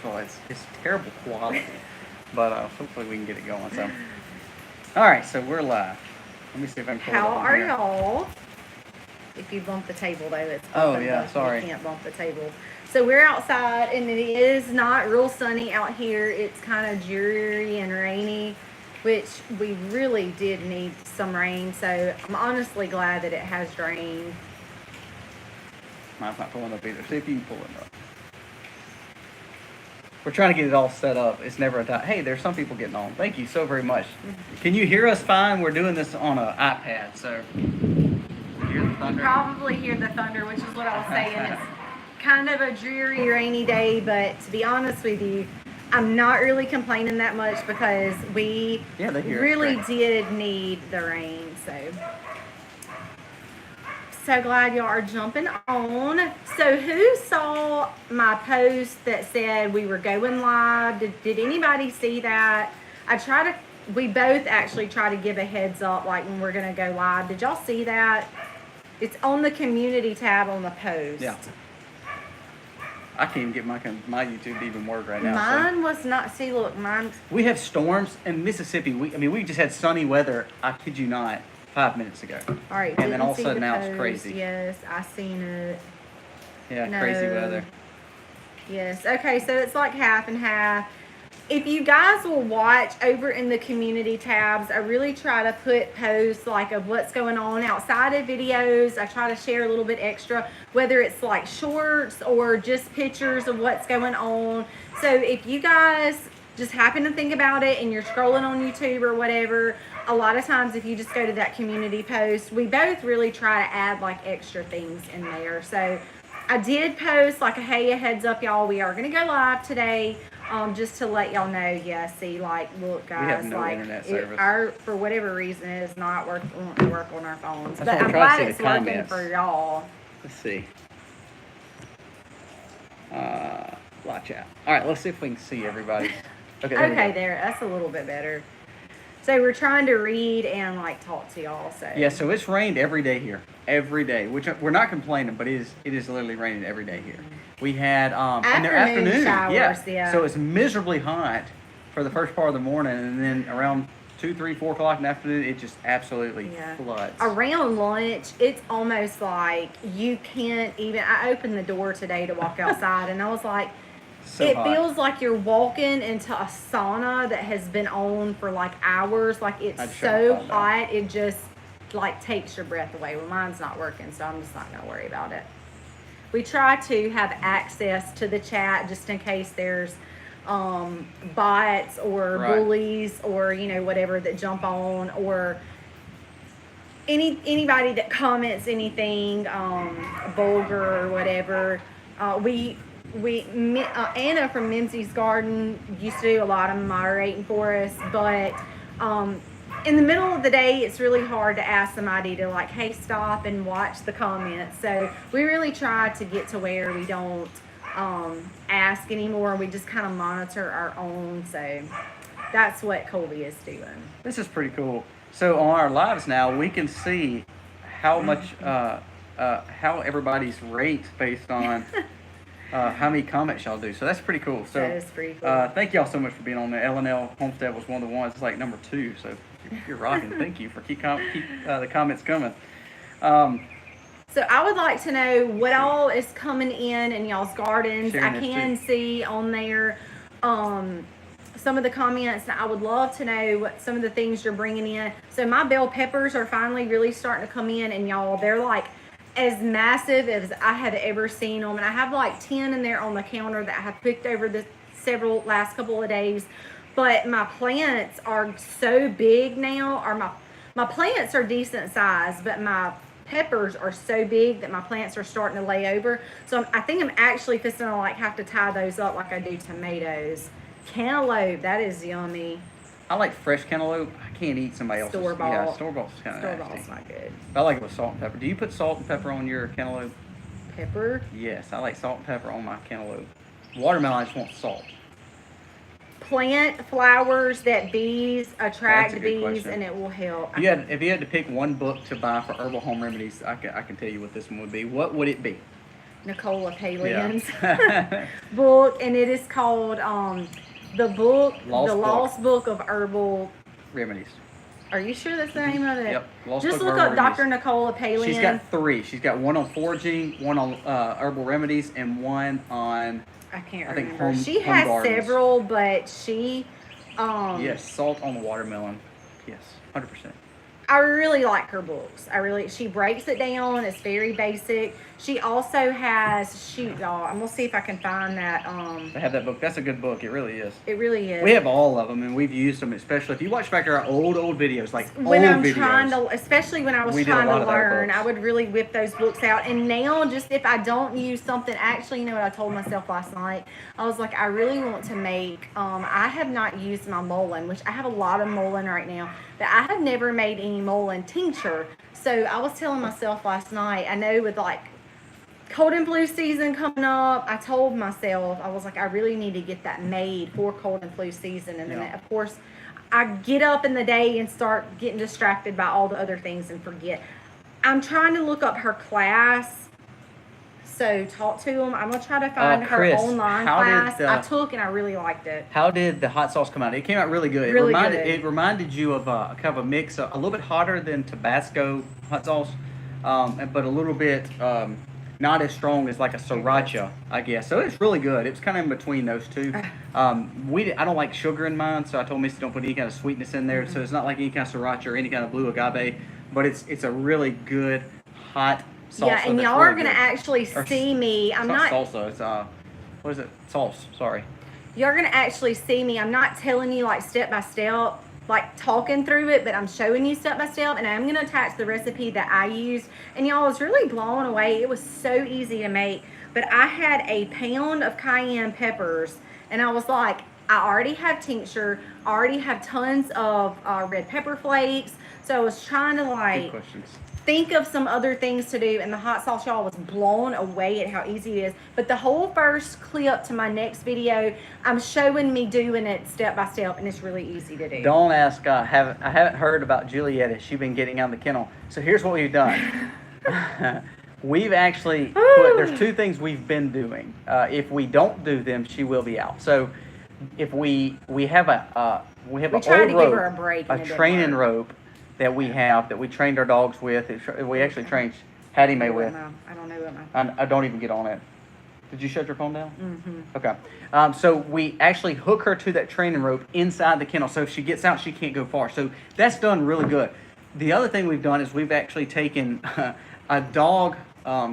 all, it's terrible quality. But hopefully we can get it going. So, all right, so we're live. Let me see if I can pull it How up on are here. y'all? If you bump the table, though, it's Oh, yeah, sorry. You can't bump the table. So we're outside, and it is not real sunny out here. It's kind of dreary and rainy, which we really did need some rain. So I'm honestly glad that it has rained. Mine's not pulling up either. See if you can pull it up. We're trying to get it all set up. It's never a time. Hey, there's some people getting on. Thank you so very much. Can you hear us fine? We're doing this on an iPad, so you hear the thunder? Probably hear the thunder, which is what I was saying. It's kind of a dreary, rainy day, but to be honest with you, I'm not really complaining that much because we really did need the rain. So glad y'all are jumping on. So who saw my post that said we were going live? Did anybody see that? We both actually try to give a heads up like when we're gonna go live. Did y'all see that? It's on the community tab on the post. Yeah. I can't even get my YouTube to even work right now. Mine was not. See, look, mine. We have storms in Mississippi. We just had sunny weather. I kid you not. 5 minutes ago. All right, and then all of a sudden now it's crazy. Yes, I seen it. Yeah, no. Crazy weather. Yes. Okay, so it's like half and half. If you guys will watch over in the community tabs, I really try to put posts like of what's going on outside of videos. I try to share a little bit extra, whether it's like shorts or just pictures of what's going on. So if you guys just happen to think about it and you're scrolling on YouTube or whatever, a lot of times if you just go to that community post, we both really try to add like extra things in there. So I did post like, hey, a heads up, y'all, we are going to go live today, just to let y'all know. Yeah, see, like, look, guys, we have no like internet service. For whatever reason, it is not wanting to work on our phones. But I'm glad it's working for y'all. Let's see. Live chat. All right, let's see if we can see everybody. Okay, there. That's a little bit better. So we're trying to read and like talk to y'all. So yeah, so it's rained every day here, every day. Which we're not complaining, but it is literally raining every day here. We had in the afternoon showers, yeah. So it's miserably hot for the first part of the morning, and then around 2, 3, 4 o'clock in the afternoon, it just absolutely floods. Around lunch, it's almost like you can't even. I opened the door today to walk outside, and I was like. It feels like you're walking into a sauna that has been on for like hours. Like it's so hot, it just like takes your breath away. Well, mine's not working, so I'm just not going to worry about it. We try to have access to the chat just in case there's bots or bullies or whatever that jump on, or anybody that comments anything vulgar or whatever. Anna from Mimsy's Garden used to do a lot of moderating for us, but in the middle of the day, it's really hard to ask somebody to like, hey, stop and watch the comments. So we really try to get to where we don't ask anymore. We just kind of monitor our own. So that's what Colby is doing. This is pretty cool. So on our lives now, we can see how much, how everybody's rates based on how many comments y'all do. So that's pretty cool. So that is pretty cool. Thank y'all so much for being on there. L&L Homestead was one of the ones. It's like number 2. So you're rocking. Thank you for keep the comments coming. So I would like to know what all is coming in y'all's gardens. I can see on there some of the comments. I would love to know what some of the things you're bringing in. So my bell peppers are finally really starting to come in, and y'all, they're like as massive as I have ever seen them. And I have like 10 in there on the counter that I have picked over the last couple of days. But my plants are so big now, or my plants are decent size, but my peppers are so big that my plants are starting to lay over. So I think I'm actually just gonna like have to tie those up like I do tomatoes. Cantaloupe, that is yummy. I like fresh cantaloupe. I can't eat somebody else's. Store-bought. Yeah, store-bought's kind of nasty. Store-bought's not good. I like it with salt and pepper. Do you put salt and pepper on your cantaloupe? Pepper? Yes, I like salt and pepper on my cantaloupe. Watermelon, I just want salt. Plant flowers that bees attract bees, and it will help. If you had to pick one book to buy for herbal home remedies, I can tell you what this one would be. What would it be? Nicola Palian's Yeah. book, and it is called the Lost Book of Herbal Remedies. Are you sure that's the name of it? Yep. Just look up Dr. Nicola Palian. She's got 3. She's got one on foraging, one on herbal remedies, and one on I can't remember. She has gardens. several, but she yes, salt on the watermelon. Yes, 100%. I really like her books. She breaks it down. It's very basic. She also has, shoot, y'all, I'm going to see if I can find that. They have that book. That's a good book. It really is. It really is. We have all of them, and we've used them, especially if you watch back our old videos, like when old I'm videos. trying to, especially when I was trying to learn, I would really whip those books out. And now, just if I don't use something, actually, you know what I told myself last night? I was like, I really want to make, I have not used my mullein, which I have a lot of mullein right now, but I have never made any mullein tincture. So I was telling myself last night, I know with like cold and flu season coming up, I told myself, I was like, I really need to get that made for cold and flu season. And then, of course, I get up in the day and start getting distracted by all the other things and forget. I'm trying to look up her class. So talk to them. I'm going to try to find her online class. I took and I really liked it. How did the hot sauce come out? It came out really good. Really good. It reminded you of kind of a mix, a little bit hotter than Tabasco hot sauce, but a little bit not as strong as like a sriracha, I guess. So it's really good. It's kind of in between those two. I don't like sugar in mine, so I told Missy don't put any kind of sweetness in there. So it's not like any kind of sriracha or any kind of blue agave, but it's a really good hot salsa. Yeah, and y'all are going to actually see me. I'm not salsa. It's what is it? Sauce. Sorry. You're going to actually see me. I'm not telling you like step by step, like talking through it, but I'm showing you step by step, and I'm going to attach the recipe that I used. And y'all, I was really blown away. It was so easy to make, but I had a pound of cayenne peppers, and I was like, I already have tincture, I already have tons of red pepper flakes, so I was trying to like think of some other things to do, and the hot sauce, y'all, was blown away at how easy it is. But the whole first clip to my next video, I'm showing me doing it step by step, and it's really easy to do. Don't ask. I haven't heard about Juliet. Has she been getting out of the kennel? So here's what we've done. We've actually there's 2 things we've been doing. If we don't do them, she will be out. So if we have an old rope, a training rope that we trained our dogs with. We actually trained Hattie Mae with. I don't know what I don't even get on it. Did you shut your phone down? Mm-hmm. Okay. So we actually hook her to that training rope inside the kennel. So if she gets out, she can't go far. So that's done really good. The other thing we've done is we've actually taken a dog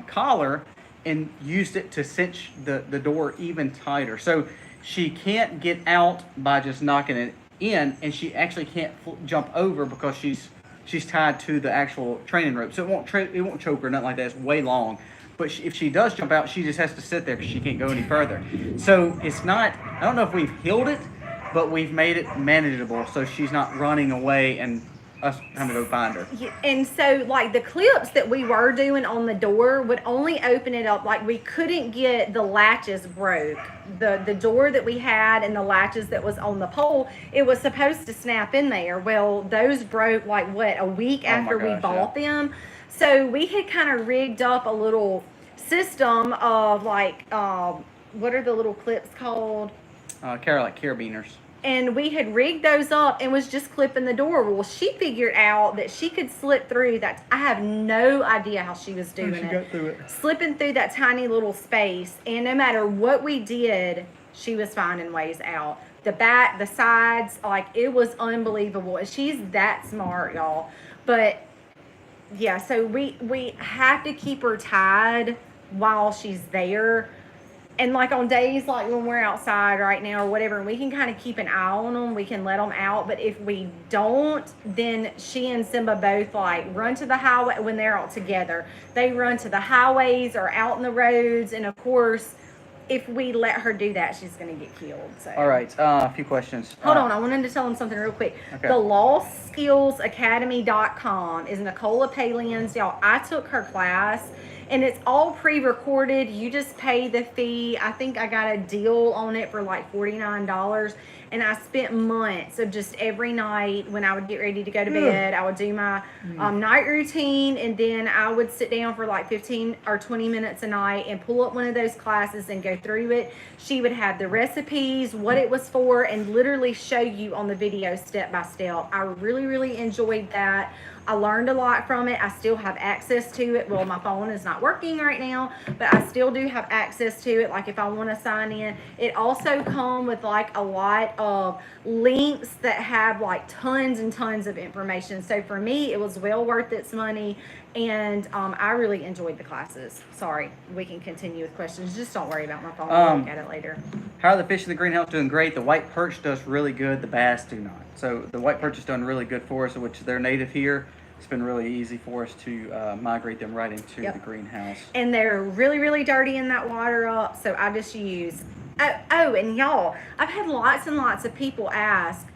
collar and used it to cinch the door even tighter. So she can't get out by just knocking it in, and she actually can't jump over because she's tied to the actual training rope. So it won't choke her, nothing like that. It's way long. But if she does jump out, she just has to sit there because she can't go any further. So it's not, I don't know if we've healed it, but we've made it manageable so she's not running away and us having to go find her. And so, like, the clips that we were doing on the door would only open it up. Like, we couldn't get the latches broke. The door that we had and the latches that was on the pole, it was supposed to snap in there. Well, those broke, like, a week after we bought them. So we had kind of rigged up a little system of, like, what are the little clips called? Carabiners. And we had rigged those up and was just clipping the door. Well, she figured out that she could slip through that. I have no idea how she was doing got through it. Slipping through that tiny little space. And no matter what we did, she was finding ways out. The back, the sides, like, it was unbelievable. And she's that smart, y'all. But, yeah, so we have to keep her tied while she's there. And, like, on days like when we're outside right now or whatever, and we can kind of keep an eye on them, we can let them out. But if we don't, then she and Simba both, like, run to the highway when they're all together. They run to the highways or out in the roads. And, of course, if we let her do that, she's going to get killed. So. All right. A few questions. Hold on. I wanted to tell them something real quick. Okay. The LostSkillsAcademy.com is Nicola Palian's. Y'all, I took her class. and it's all pre-recorded. You just pay the fee. I think I got a deal on it for like $49. And I spent months of just every night when I would get ready to go to bed, I would do my night routine, and then I would sit down for like 15 or 20 minutes a night and pull up one of those classes and go through it. She would have the recipes, what it was for, and literally show you on the video step by step. I really, really enjoyed that. I learned a lot from it. I still have access to it. Well, my phone is not working right now, but I still do have access to it. Like if I want to sign in, it also comes with like a lot of links that have like tons and tons of information. So for me, it was well worth its money. And I really enjoyed the classes. Sorry, we can continue with questions. Just don't worry about my phone. We'll look at it later. How are the fish in the greenhouse doing? Great. The white perch does really good. The bass do not. So the white perch is done really good for us, which they're native here. It's been really easy for us to migrate them right into the greenhouse. And they're really, really dirty in that water up. So I just use, and y'all, I've had lots and lots of people ask,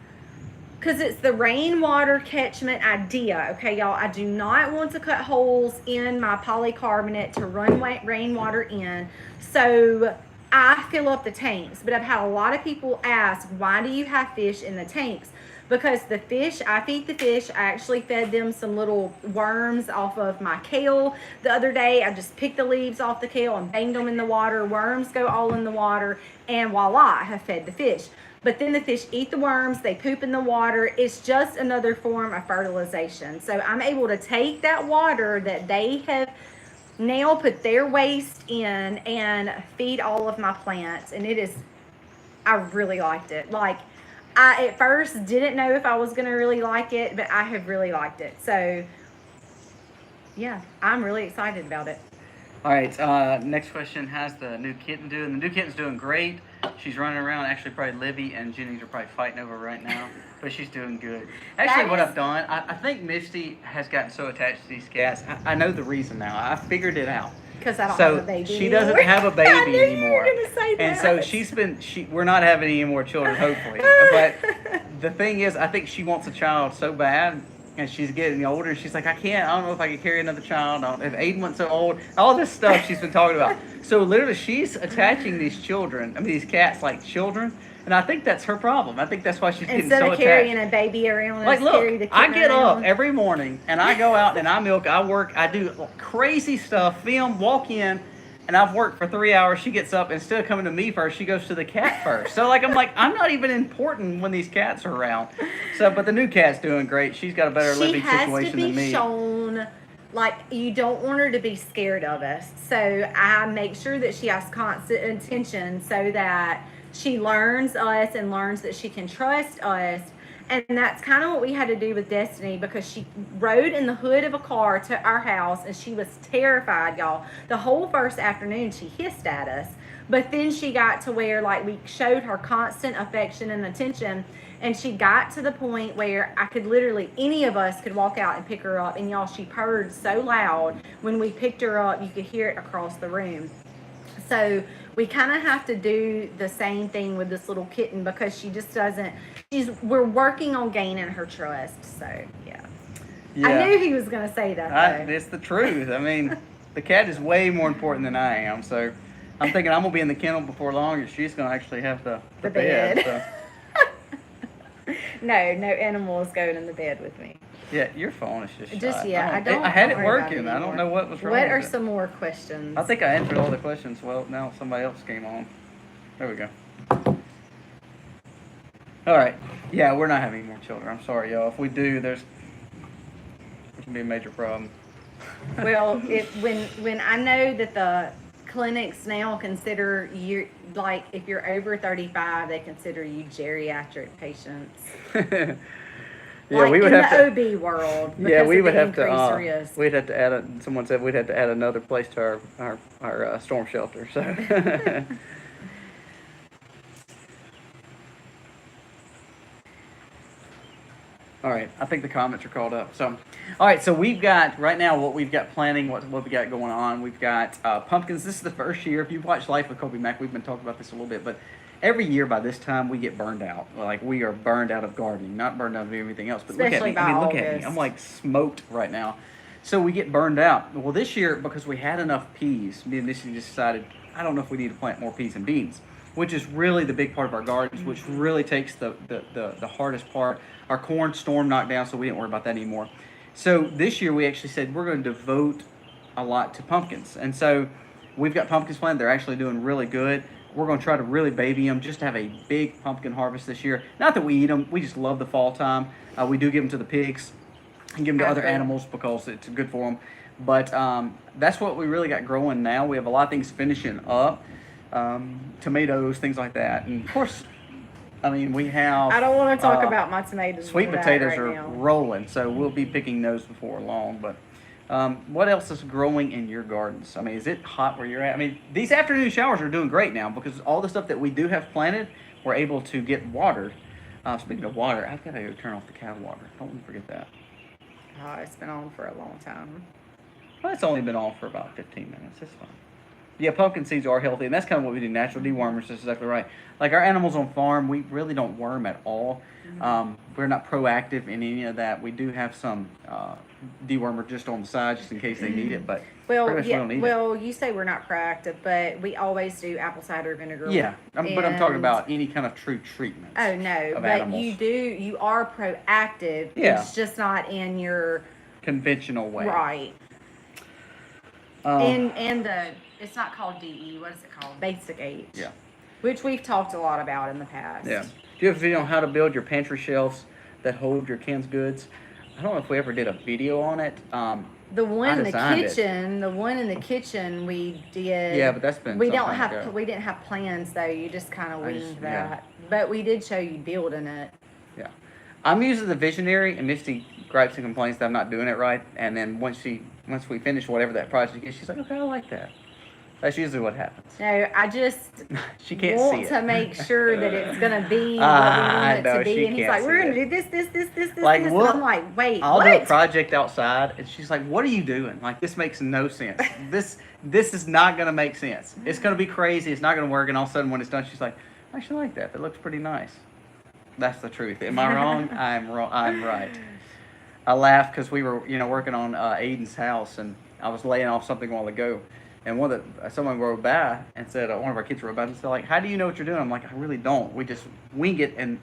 because it's the rainwater catchment idea. Okay, y'all, I do not want to cut holes in my polycarbonate to run rainwater in. So I fill up the tanks. But I've had a lot of people ask, why do you have fish in the tanks? Because the fish, I feed the fish. I actually fed them some little worms off of my kale the other day. I just picked the leaves off the kale and banged them in the water. Worms go all in the water, and voila, I have fed the fish. But then the fish eat the worms, they poop in the water. It's just another form of fertilization. So I'm able to take that water that they have now put their waste in and feed all of my plants. And I really liked it. Like, I at first didn't know if I was going to really like it, but I have really liked it. So, yeah, I'm really excited about it. All right, next question. How's the new kitten doing? The new kitten's doing great. She's running around. Actually, probably Libby and Jennings are probably fighting over right now, but she's doing good. Actually, what I've done, I think Misty has gotten so attached to these cats. I know the reason now. I figured it out. Because I don't have a baby she anymore. Doesn't have a baby I knew anymore. You were gonna say that. And so we're not having any more children, hopefully. But the thing is, I think she wants a child so bad, and she's getting older, and she's like, I don't know if I can carry another child. If Aiden went so old, all this stuff she's been talking about. So literally, she's attaching these cats like children. And I think that's her problem. I think that's why she's getting so attached. Instead of carrying a baby around, like, look, carry the kitten I get around. up every morning and I go out and I milk, I work, I do crazy stuff, film, walk in, and I've worked for 3 hours. She gets up, instead of coming to me first, she goes to the cat first. So I'm not even important when these cats are around. So, but the new cat's doing great. She's got a better living situation than me. She has to be shown, like, you don't want her to be scared of us. So I make sure that she has constant attention so that she learns us and learns that she can trust us. And that's kind of what we had to do with Destiny, because she rode in the hood of a car to our house and she was terrified, y'all. The whole first afternoon she hissed at us. But then she got to where, like, we showed her constant affection and attention, and she got to the point where I could literally, any of us could walk out and pick her up. And y'all, she purred so loud when we picked her up, you could hear it across the room. So we kind of have to do the same thing with this little kitten, because she just doesn't, we're working on gaining her trust. So, yeah. I knew he was going to say that, though. It's the truth. I mean, the cat is way more important than I am. So I'm thinking I'm going to be in the kennel before long, and she's going to actually have the bed. So. No animal is going in the bed with me. Yeah, your phone is just shot. I had it working. I don't know what was wrong. What are some more questions? I think I answered all the questions. Well, now somebody else came on. There we go. All right. Yeah, we're not having more children. I'm sorry, y'all. If we do, there's going to be a major problem. Well, when I know that the clinics now consider you, like, if you're over 35, they consider you geriatric patients. Yeah, like we would in have the OB world. Yeah, we would have to. Risk. We'd have to add. Someone said we'd have to add another place to our storm shelter. So. All right, I think the comments are called up. So, all right, so we've got right now what we've got planning, what we got going on. We've got pumpkins. This is the first year. If you've watched Life with Kobe Mack, we've been talking about this a little bit, but every year by this time we get burned out. Like, we are burned out of gardening, not burned out of everything else. But especially look at me. Look at me. I'm like smoked right now. So we get burned out. Well, this year, because we had enough peas, me and Missy just decided, I don't know if we need to plant more peas and beans, which is really the big part of our gardens, which really takes the hardest part. Our corn storm knocked down, so we didn't worry about that anymore. So this year we actually said we're going to devote a lot to pumpkins. And so we've got pumpkins planted. They're actually doing really good. We're going to try to really baby them, just to have a big pumpkin harvest this year. Not that we eat them. We just love the fall time. We do give them to the pigs and give them to other animals because it's good for them. But that's what we really got growing now. We have a lot of things finishing up. Tomatoes, things like that. And of course, I mean, we have... I don't want to talk about my tomatoes. Sweet potatoes right are now. rolling, so we'll be picking those before long. But what else is growing in your gardens? I mean, is it hot where you're at? I mean, these afternoon showers are doing great now because all the stuff that we do have planted, we're able to get watered. Speaking of water, I've got to go turn off the cow water. Don't want to forget that. Oh, it's been on for a long time. Well, it's only been off for about 15 minutes. It's fine. Yeah, pumpkin seeds are healthy, and that's kind of what we do. Natural dewormers, that's exactly right. Like our animals on farm, we really don't worm at all. We're not proactive in any of that. We do have some dewormer just on the side, just in case they need it, but well, yeah, well, you say we're not proactive, but we always do apple cider vinegar. Yeah, but I'm talking about any kind of true treatment. Oh no, but animals. You are proactive. Yeah. It's just not in your conventional way. Right. And it's not called DE. What is it called? Basic H. Yeah. Which we've talked a lot about in the past. Yeah. Do you have a video on how to build your pantry shelves that hold your canned goods? I don't know if we ever did a video on it. The one in the kitchen, we did. Yeah, but that's been. We didn't have plans though. You just kind of winged that. Yeah. But we did show you building it. Yeah, I'm using the Visionary, and Misty gripes and complains that I'm not doing it right. And then once we finish whatever that project is, she's like, okay, I like that. That's usually what happens. No, I just she can't want see it. to make sure that it's going to be what we want it to be. And he's like, we're going to do this. Like, and I'm like, wait, I'll what? do a project outside, and she's like, what are you doing? Like, this makes no sense. This is not going to make sense. It's going to be crazy. It's not going to work. And all of a sudden, when it's done, she's like, I actually like that. That looks pretty nice. That's the truth. Am I wrong? I'm wrong. I'm right. I laughed because we were, working on Aiden's house, and I was laying off something a while ago. And someone rode by and said, one of our kids rode by and said, like, how do you know what you're doing? I'm like, I really don't. We just wing it, and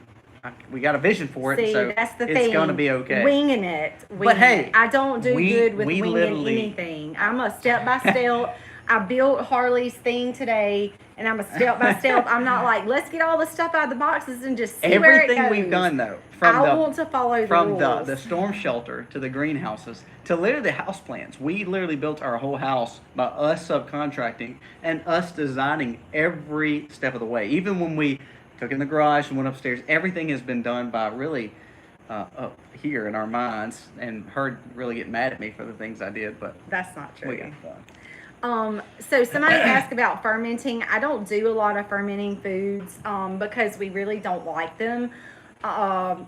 we got a vision for it. See, so that's the it's thing. going to be okay. Winging it. But hey, I don't do good with winging anything. I'm a step-by-step. I built Harley's thing today, and I'm a step-by-step. I'm not like, let's get all the stuff out of the boxes and just see where it goes. Everything we've done, though, I want to follow the rules. From the storm shelter to the greenhouses to literally the house plans. We literally built our whole house by us subcontracting and us designing every step of the way. Even when we took in the garage and went upstairs, everything has been done by really up here in our minds, and her really get mad at me for the things I did, but that's not true. We got fun. So somebody asked about fermenting. I don't do a lot of fermenting foods because we really don't like them. Kombucha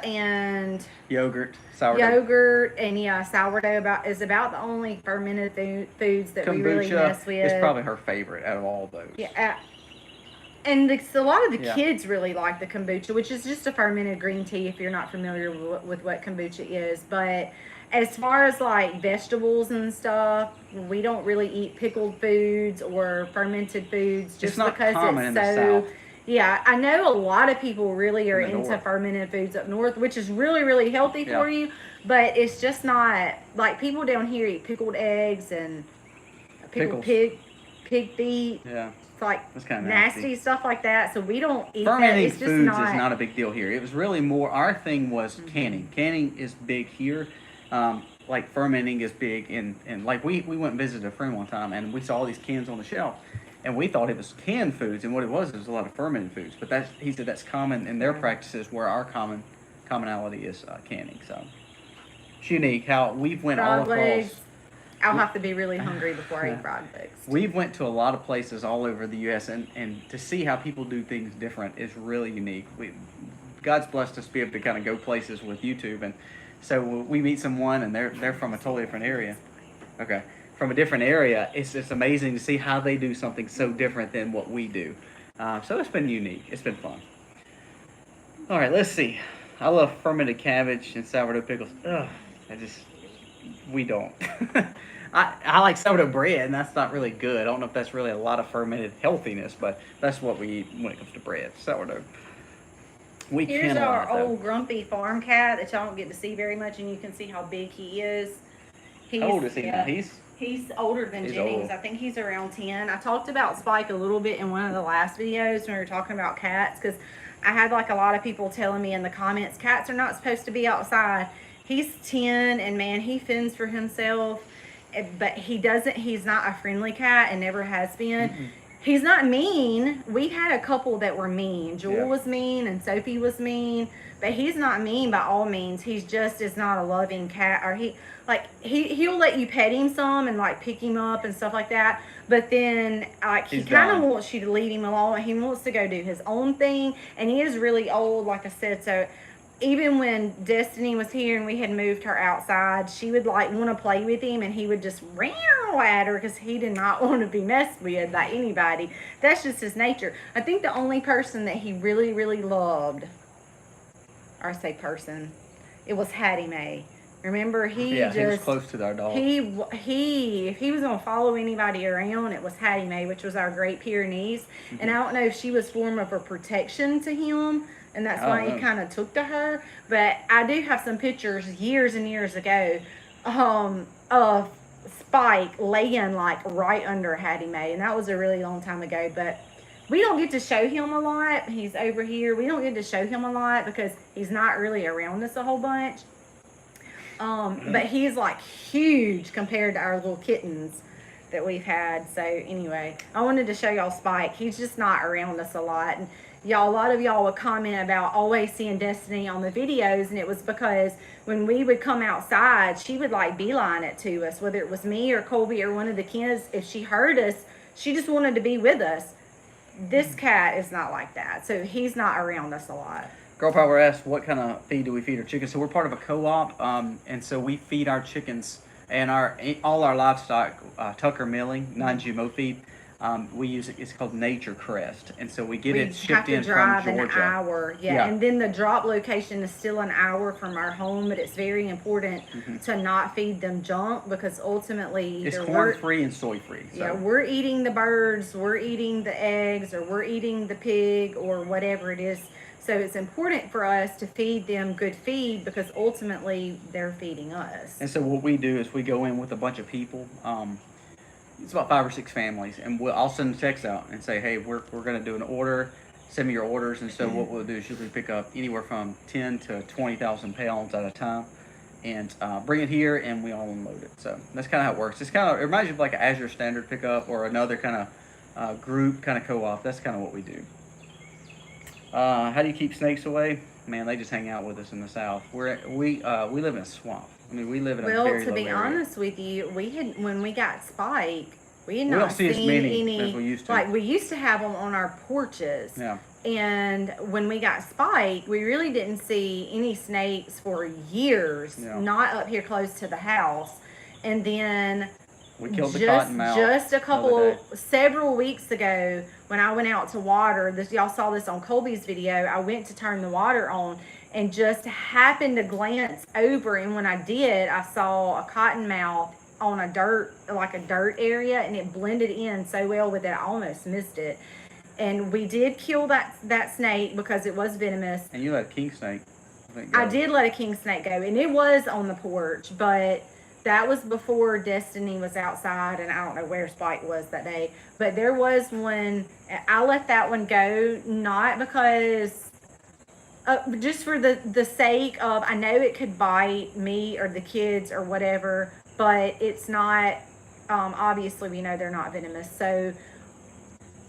and sourdough is about the only fermented foods that we really mess with. Is probably her favorite out of all those. Yeah, and a lot of the kids really like the kombucha, which is just a fermented green tea if you're not familiar with what kombucha is. But as far as like vegetables and stuff, we don't really eat pickled foods or fermented foods just because it's so. Yeah, I know a lot of people really are into fermented foods up north, which is really, really healthy for you. But it's just not like people down here eat pickled eggs and pickled pig feet. Yeah. It's like nasty stuff like that. So we don't eat fermenting that. It's foods just is not a big deal here. It was really more, our thing was canning. Canning is big here. Like fermenting is big in like we went and visited a friend one time, and we saw all these cans on the shelf, and we thought it was canned foods, and what it was a lot of fermented foods. But he said that's common in their practices, where our commonality is canning. So it's unique how we've went all across. Legs. I'll have to be really hungry before I eat fried legs. We've went to a lot of places all over the U.S. and to see how people do things different is really unique. God's blessed us to be able to kind of go places with YouTube, and so we meet someone and they're from a totally different area. Okay. From a different area, it's just amazing to see how they do something so different than what we do. So it's been unique. It's been fun. All right, let's see. I love fermented cabbage and sourdough pickles. Ugh, we don't. I like sourdough bread, and that's not really good. I don't know if that's really a lot of fermented healthiness, but that's what we eat when it comes to bread, sourdough. Here's our old grumpy farm cat that y'all don't get to see very much, and you can see how big he is. How old is he now? He's older than Jennings. Old. I think he's around 10. I talked about Spike a little bit in one of the last videos when we were talking about cats, because I had like a lot of people telling me in the comments, cats are not supposed to be outside. He's 10, and man, he fends for himself, but he's not a friendly cat and never has been. Mm-mm. He's not mean. We had a couple that were mean. Jewel was mean and Sophie was mean, but he's not mean by all means. He's just is not a loving cat, or he'll let you pet him some and like pick him up and stuff like that. But then like he kind of wants you to leave him alone. He wants to go do his own thing, and he is really old, like I said. So even when Destiny was here and we had moved her outside, she would like want to play with him, and he would just meow at her because he did not want to be messed with by anybody. That's just his nature. I think the only person that he really, really loved, or I say person, it was Hattie Mae. Remember, he was close to our dog. If he was gonna follow anybody around, it was Hattie Mae, which was our Great Pyrenees. Mm-hmm. And I don't know if she was form of a protection to him, and that's why he kind of took to her. But I do have some pictures years and years ago of Spike laying like right under Hattie Mae, and that was a really long time ago. But we don't get to show him a lot. He's over here. We don't get to show him a lot because he's not really around us a whole bunch. But he's like huge compared to our little kittens that we've had. So anyway, I wanted to show y'all Spike. He's just not around us a lot. And y'all, a lot of y'all would comment about always seeing Destiny on the videos, and it was because when we would come outside, she would like beeline it to us, whether it was me or Colby or one of the kids. If she heard us, she just wanted to be with us. This cat is not like that, so he's not around us a lot. Girl Power asked, what kind of feed do we feed our chickens? So we're part of a co-op, and so we feed our chickens and all our livestock Tucker milling, non-GMO feed. We use it. It's called Nature Crest, and so we get it shipped in from Georgia. We have to drive an hour, and then the drop location is still an hour from our home. But it's very important to not feed them junk, because ultimately it's corn-free and soy-free. So. Yeah, we're eating the birds, we're eating the eggs, or we're eating the pig, or whatever it is. So it's important for us to feed them good feed, because ultimately they're feeding us. And so what we do is we go in with a bunch of people. It's about 5 or 6 families, and I'll send a text out and say, hey, we're going to do an order. Send me your orders. And so what we'll do is usually pick up anywhere from 10 to 20,000 pounds at a time, and bring it here, and we all unload it. So that's kind of how it works. It reminds you of like an Azure Standard pickup or another kind of group kind of co-op. That's kind of what we do. How do you keep snakes away? Man, they just hang out with us in the South. We live in a swamp. I mean, we live in a very low area. Well, to be honest with you, when we got Spike, we had not seen as many as we used to. Like, we used to have them on our porches. Yeah. And when we got Spike, we really didn't see any snakes for years, not up here close to the house. And then we killed the cottonmouth just several weeks ago, when I went out to water, y'all saw this on Colby's video, I went to turn the water on and just happened to glance over, and when I did, I saw a cottonmouth on a dirt area, and it blended in so well with it, I almost missed it. And we did kill that snake because it was venomous. And you let a king snake I did let a king snake go, and it was on the porch, but that was before Destiny was outside, and I don't know where Spike was that day. But there was one, I let that one go, not because, just for the sake of, I know it could bite me or the kids or whatever, but it's not, obviously we know they're not venomous. So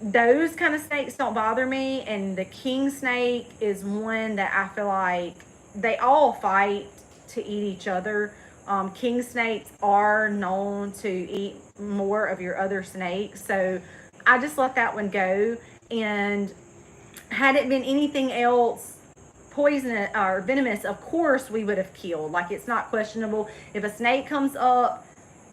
those kind of snakes don't bother me, and the king snake is one that I feel like they all fight to eat each other. King snakes are known to eat more of your other snakes, so I just let that one go. And had it been anything else poisonous or venomous, of course we would have killed. Like, it's not questionable. If a snake comes up,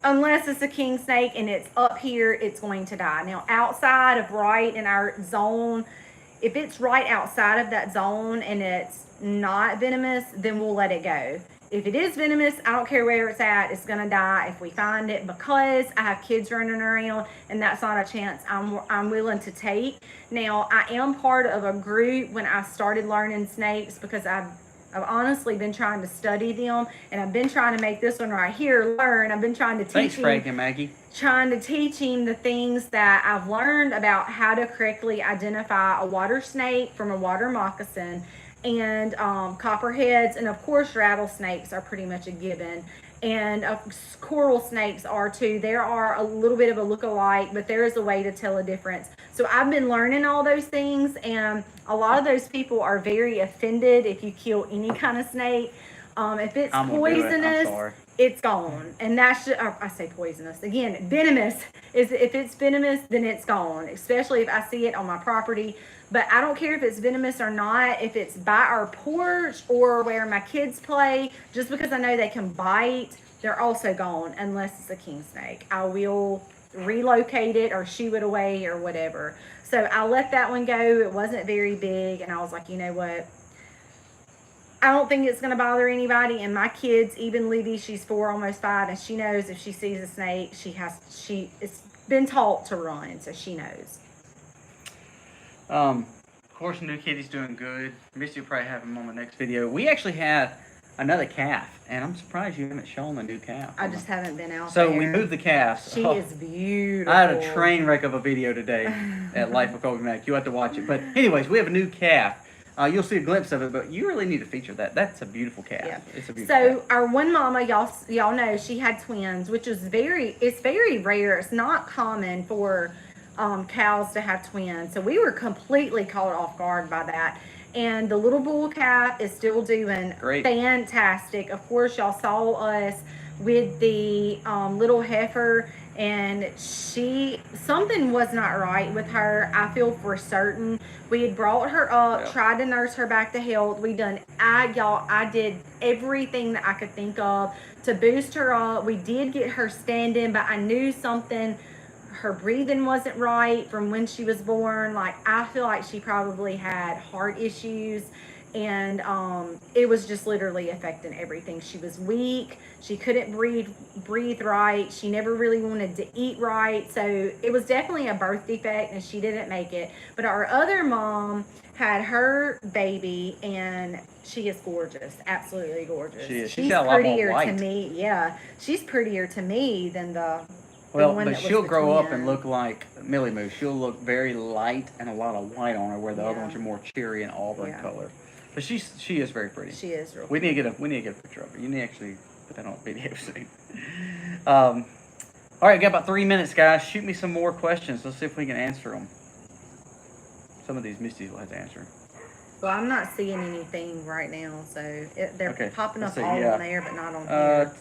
unless it's a king snake and it's up here, it's going to die. Now, outside of right in our zone, if it's right outside of that zone and it's not venomous, then we'll let it go. if it is venomous, I don't care where it's at, it's gonna die if we find it, because I have kids running around, and that's not a chance I'm willing to take. Now, I am part of a group when I started learning snakes, because I've honestly been trying to study them, and I've been trying to make this one right here learn. I've been trying to teach Thanks, Frank and Maggie. Trying to teach him the things that I've learned about how to correctly identify a water snake from a water moccasin, and copperheads, and of course rattlesnakes are pretty much a given, and coral snakes are too. There are a little bit of a look-alike, but there is a way to tell a difference. So I've been learning all those things, and a lot of those people are very offended if you kill any kind of snake. If it's poisonous, it's gone. And that's just, I say poisonous again, venomous is, if it's venomous, then it's gone, especially if I see it on my property. But I don't care if it's venomous or not, if it's by our porch or where my kids play, just because I know they can bite, they're also gone unless it's a king snake. I will relocate it or shoo it away or whatever. So I let that one go. It wasn't very big, and I was like, you know what? I don't think it's going to bother anybody. And my kids, even Libby, she's 4, almost 5, and she knows if she sees a snake, it's been taught to run, so she knows. Of course, new kitty's doing good. Misty will probably have him on the next video. We actually had another calf, and I'm surprised you haven't shown the new calf. I just haven't been out there. So we moved the calves. She is beautiful. I had a train wreck of a video today at Life of Kobe Mac. You have to watch it. But anyways, we have a new calf. You'll see a glimpse of it, but you really need to feature that. That's a beautiful calf. Yeah. It's a beautiful calf. Our one mama, y'all know, she had twins, which is it's very rare. It's not common for cows to have twins. So we were completely caught off guard by that. And the little bull calf is still doing fantastic. Of course, y'all saw us with the little heifer, and something was not right with her. I feel for certain. We had brought her up, tried to nurse her back to health. I did everything that I could think of to boost her up. We did get her standing, but I knew something. Her breathing wasn't right from when she was born. Like, I feel like she probably had heart issues, and it was just literally affecting everything. She was weak. She couldn't breathe right. She never really wanted to eat right. So it was definitely a birth defect, and she didn't make it. But our other mom had her baby, and she is gorgeous, absolutely gorgeous. She is. She's got a lot more prettier white. to me. Yeah, she's prettier to me than the. Well, but she'll grow up and look like Millie Moo. She'll look very light and a lot of white on her, where the other ones are more cherry and auburn color. But she is very pretty. She is real. We need to get a picture of her. You need to actually put that on video soon. All right, got about 3 minutes, guys. Shoot me some more questions. Let's see if we can answer them. Some of these Misty will have to answer. Well, I'm not seeing anything right now, so they're popping up all on there, but not on here.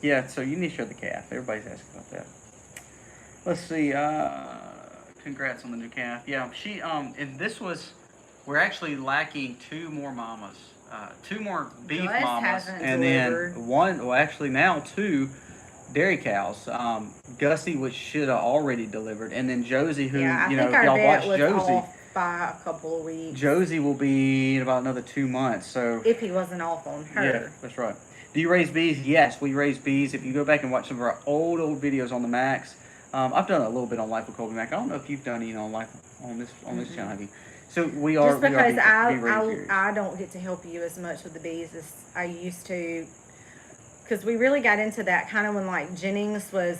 Yeah, so you need to show the calf. Everybody's asking about that. Let's see. Congrats on the new calf. Yeah, she and this was. We're actually lacking 2 more mamas, 2 more beef mamas, and then one. Well, actually now 2 dairy cows. Gussie, which should have already delivered, and then Josie, who y'all watched Josie. Off by a couple of weeks. Josie will be in about another 2 months. So if he wasn't off on her. Yeah, that's right. Do you raise bees? Yes, we raise bees. If you go back and watch some of our old videos on the Macs, I've done a little bit on Life of Colby Mac. I don't know if you've done any on Life on this channel, have you? So we are. Just because I don't get to help you as much with the bees as I used to, because we really got into that kind of when like Jennings was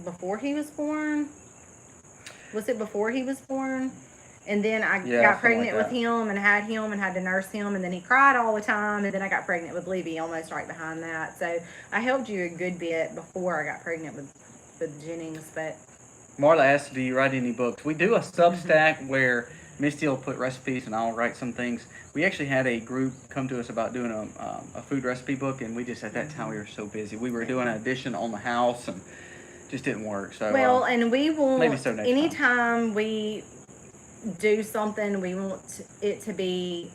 before he was born. Was it before he was born? And then I got pregnant with him and had to nurse him, and then he cried all the time, and then I got pregnant with Libby almost right behind that. So I helped you a good bit before I got pregnant with Jennings. But Marla asked, do you write any books? We do a Substack where Misty will put recipes and I'll write some things. We actually had a group come to us about doing a food recipe book, and we just at that time we were so busy. We were doing an addition on the house and just didn't work. So and we want maybe so next anytime we do something, we want it to be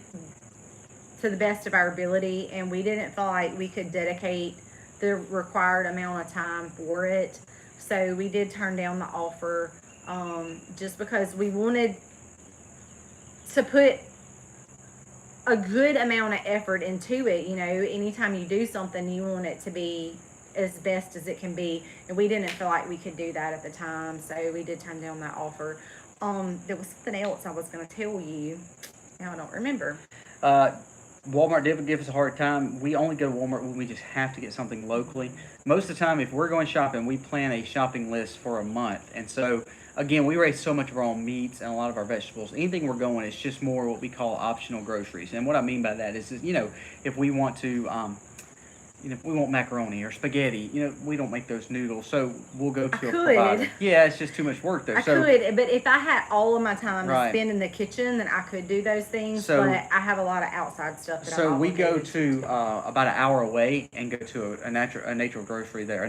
to the best of our ability, and we didn't feel like we could dedicate the required amount of time for it, so we did turn down the offer, just because we wanted to put a good amount of effort into it. You know, anytime you do something, you want it to be as best as it can be. And we didn't feel like we could do that at the time, so we did turn down that offer. There was something else I was going to tell you. Now I don't remember. Walmart did give us a hard time. We only go to Walmart when we just have to get something locally. Most of the time, if we're going shopping, we plan a shopping list for a month. And so, again, we raise so much of our own meats and a lot of our vegetables. Anything we're going, it's just more what we call optional groceries. And what I mean by that is, you know, if we want to, you know, if we want macaroni or spaghetti, you know, we don't make those noodles, so we'll go to a provider. Yeah, it's just too much work though. I could, but if I had all of my time to spend in the kitchen, then I could do those things. So, but I have a lot of outside stuff. So we go to about an hour away and go to a natural grocery there,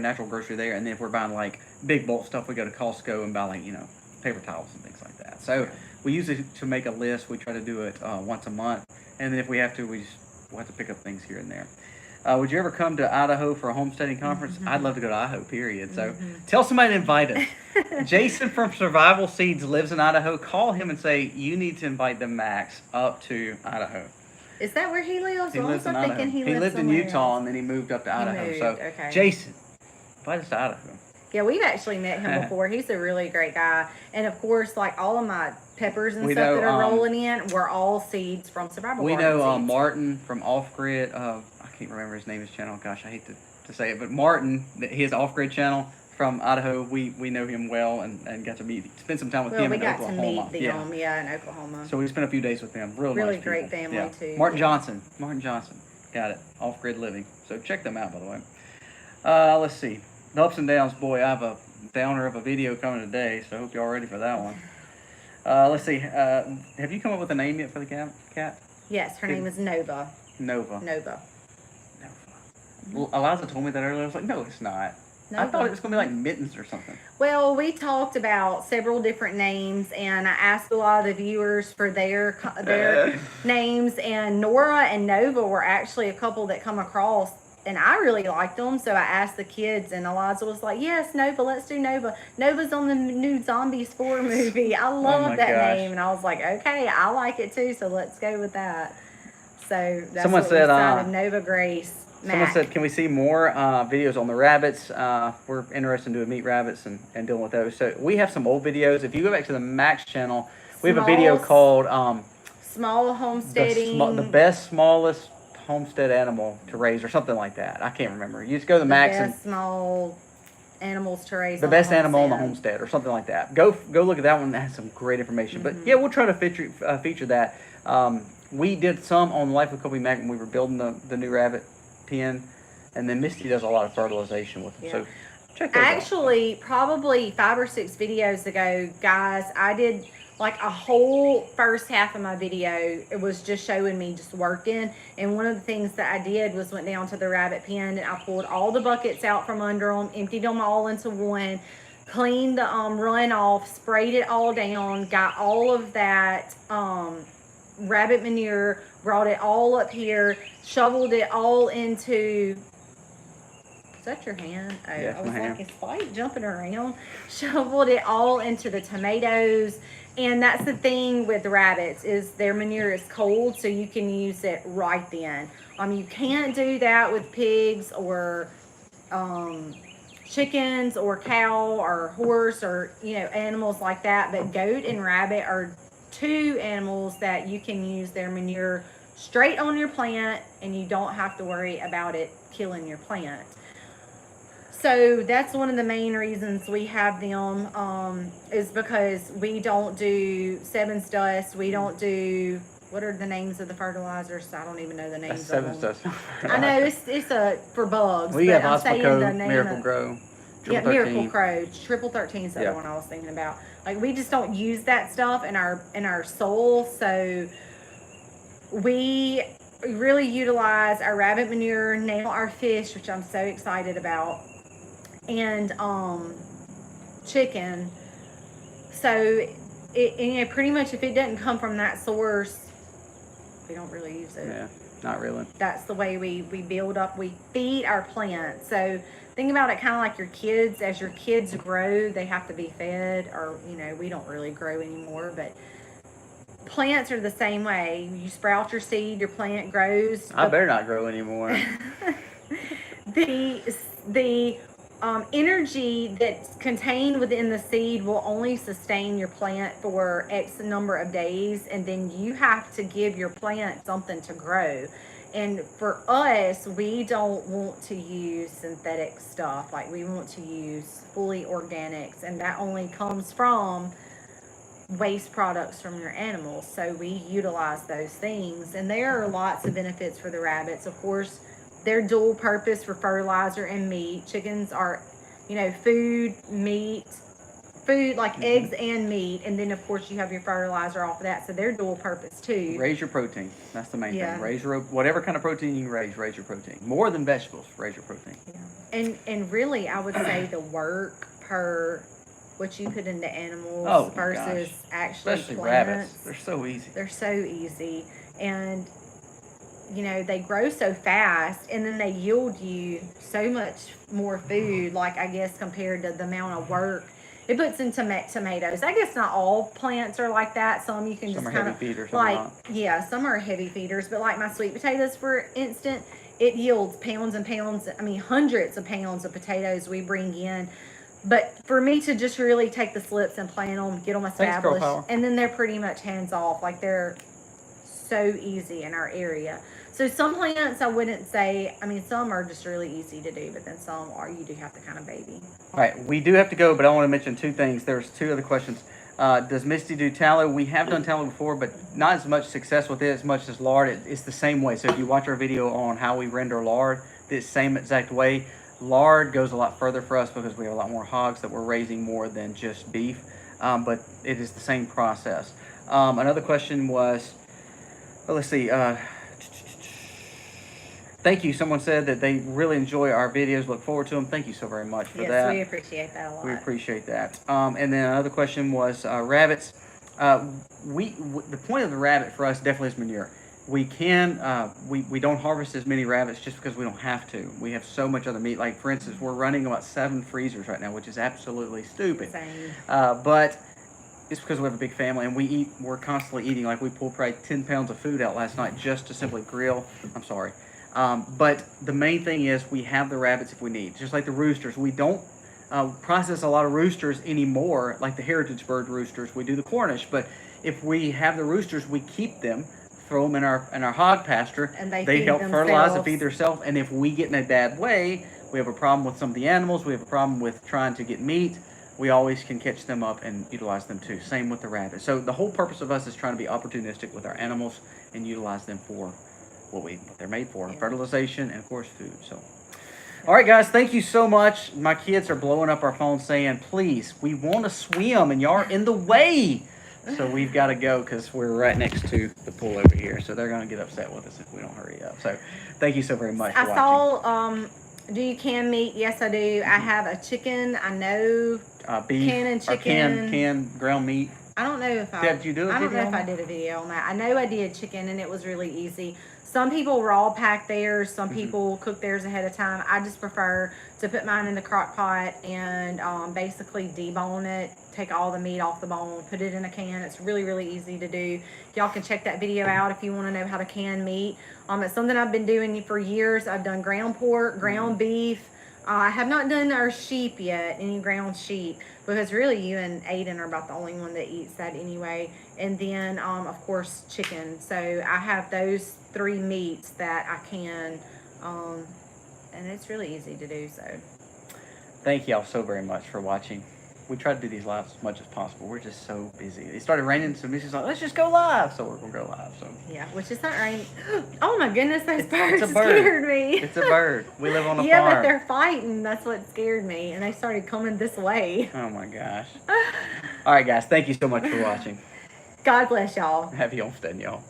and then if we're buying like big bulk stuff, we go to Costco and buy like, you know, paper towels and things like that. So we usually, to make a list, we try to do it once a month, and then if we have to, we'll have to pick up things here and there. Would you ever come to Idaho for a homesteading conference? Mm-hmm. I'd love to go to Idaho, period. So tell somebody to invite us. Jason from Survival Seeds lives in Idaho. Call him and say, you need to invite the Max up to Idaho. Is that where he lives? He lives in Idaho. He lived in Utah and then he moved up to Idaho. Jason, invite us to Idaho. Yeah, we've actually met him before. He's a really great guy. And of course, like all of my peppers and stuff that are rolling in were all seeds from Survival Seeds. We know Martin from Off Grid. I can't remember his name, his channel. Gosh, I hate to say it, but Martin, his Off Grid channel from Idaho, we know him well and got to spend some time with him in Oklahoma. We got to meet them, in Oklahoma. So we spent a few days with them. Really nice great family too. Martin Johnson, got it. Off Grid Living. So check them out, by the way. Let's see. The ups and downs, boy. I have a downer of a video coming today, so I hope y'all ready for that one. Let's see. Have you come up with a name yet for the cat? Yes, her name is Nova. Nova. Well, Eliza told me that earlier. I was like, no, it's not. Nova. I thought it was going to be like Mittens or something. Well, we talked about several different names, and I asked a lot of the viewers for their names, and Nora and Nova were actually a couple that come across, and I really liked them, so I asked the kids, and Eliza was like, yes, Nova, let's do Nova. Nova's on the new Zombies 4 movie. I love that name, and I was like, okay, I like it too, so let's go with that. So that's Someone what said, we decided, Nova Grace. Someone said, can we see more videos on the rabbits? We're interested in doing meat rabbits and dealing with those. So we have some old videos. If you go back to the Max channel, we have a video called Small Homesteading. The best, smallest homestead animal to raise, or something like that. I can't remember. You just go to the Max and small animals to raise. The best animal on the homestead, or something like that. Go look at that one. That has some great information. But yeah, we'll try to feature that. We did some on Life with Kobe Mac when we were building the new rabbit pen, and then Misty does a lot of fertilization with them. Yeah. So check those Actually, probably 5 or 6 videos ago, guys, I did like a whole first half of my video. It was just showing me just working, and one of the things that I did was went down to the rabbit pen and I pulled all the buckets out from under them, emptied them all into one, cleaned the runoff, sprayed it all down, got all of that rabbit manure, brought it all up here, shoveled it all into, is that your hand? Oh, yes, I was like, it's like jumping around. Shoveled it all into the tomatoes. And that's the thing with rabbits, is their manure is cold, so you can use it right then. You can't do that with pigs or chickens or cow or horse or, animals like that. But goat and rabbit are 2 animals that you can use their manure straight on your plant, and you don't have to worry about it killing your plant. So that's one of the main reasons we have them, is because we don't do Seven's Dust. We don't do, what are the names of the fertilizers? I don't even know the names of them. Seven's Dust. I know it's for bugs. We have Osmoco, Miracle Grow. Yeah, Miracle Crow, Triple 13 is the other one I was thinking about. Like, we just don't use that stuff in our soil, so we really utilize our rabbit manure, now our fish, which I'm so excited about, and chicken. So it pretty much, if it doesn't come from that source, we don't really use it. Yeah, not really. That's the way we build up, we feed our plants. So think about it kind of like your kids. As your kids grow, they have to be fed, or we don't really grow anymore, but plants are the same way. You sprout your seed, your plant grows. I better not grow anymore. The energy that's contained within the seed will only sustain your plant for X number of days, and then you have to give your plant something to grow. And for us, we don't want to use synthetic stuff. Like, we want to use fully organics, and that only comes from waste products from your animals. So we utilize those things, and there are lots of benefits for the rabbits. Of course, they're dual purpose for fertilizer and meat. Chickens are, food, meat, like eggs and meat, and then of course you have your fertilizer off of that, so they're dual purpose too. Raise your protein. That's the main thing. Raise your whatever kind of protein you can raise your protein. More than vegetables, raise your protein. Yeah. And really, I would say the work per what you put into animals versus actually especially plants. Rabbits. They're so easy. They're so easy, and they grow so fast, and then they yield you so much more food. Like, I guess compared to the amount of work it puts in tomatoes. I guess not all plants are like that. Some you can just kind of feeders, some are heavy feeders. But like my sweet potatoes, for instance, it yields pounds and pounds. I mean, hundreds of pounds of potatoes we bring in. But for me to just really take the slips and plant them, get them established, and then they're pretty much hands off. Like, they're so easy in our area. So some plants I wouldn't say, some are just really easy to do, but then some you do have to kind of baby. All right, we do have to go, but I want to mention two things. There's two other questions. Does Misty do tallow? We have done tallow before, but not as much success with it as much as lard. It's the same way. So if you watch our video on how we render lard, the same exact way. Lard goes a lot further for us because we have a lot more hogs that we're raising more than just beef, but it is the same process. Another question was, let's see, thank you. Someone said that they really enjoy our videos, look forward to them. Thank you so very much for that. Yes, we appreciate that a lot. We appreciate that. And then another question was rabbits. The point of the rabbit for us definitely is manure. We don't harvest as many rabbits just because we don't have to. We have so much other meat. Like, for instance, we're running about 7 freezers right now, which is absolutely stupid. Same. But it's because we have a big family, and we're constantly eating. Like, we pulled probably 10 pounds of food out last night just to simply grill. I'm sorry. But the main thing is we have the rabbits if we need. Just like the roosters. We don't process a lot of roosters anymore, like the heritage bird roosters. We do the Cornish. But if we have the roosters, we keep them, throw them in our hog pasture. And they help fertilize and feed themselves. And if we get in a bad way, we have a problem with some of the animals. We have a problem with trying to get meat. We always can catch them up and utilize them too. Same with the rabbits. So the whole purpose of us is trying to be opportunistic with our animals and utilize them for what they're made for, fertilization and of course food. So, all right, guys, thank you so much. My kids are blowing up our phone saying, please, we want to swim and y'all are in the way. So we've got to go because we're right next to the pool over here. So they're going to get upset with us if we don't hurry up. So thank you so very much for watching. I saw, do you can meat? Yes, I do. I have a chicken. I know beef, can and chicken. Canned ground meat. I don't know if Did you do a video? I don't know if I did a video on that. I know I did chicken, and it was really easy. Some people raw pack theirs. Some people cook theirs ahead of time. I just prefer to put mine in the crock pot and basically debone it, take all the meat off the bone, put it in a can. It's really, really easy to do. Y'all can check that video out if you want to know how to can meat. It's something I've been doing for years. I've done ground pork, ground beef. I have not done our sheep yet, any ground sheep, because really you and Aiden are about the only one that eats that anyway. And then, of course, chicken. So I have those 3 meats that I can, and it's really easy to do so. Thank y'all so very much for watching. We try to do these lives as much as possible. We're just so busy. It started raining, so Missy's like, let's just go live. So we're going to go live. So yeah, which is not raining. Oh my goodness, those birds scared me. It's a bird. We live on a farm. Yeah, but they're fighting. That's what scared me. And they started coming this way. Oh my gosh. All right, guys. Thank you so much for watching. God bless y'all. Happy homesteading, y'all.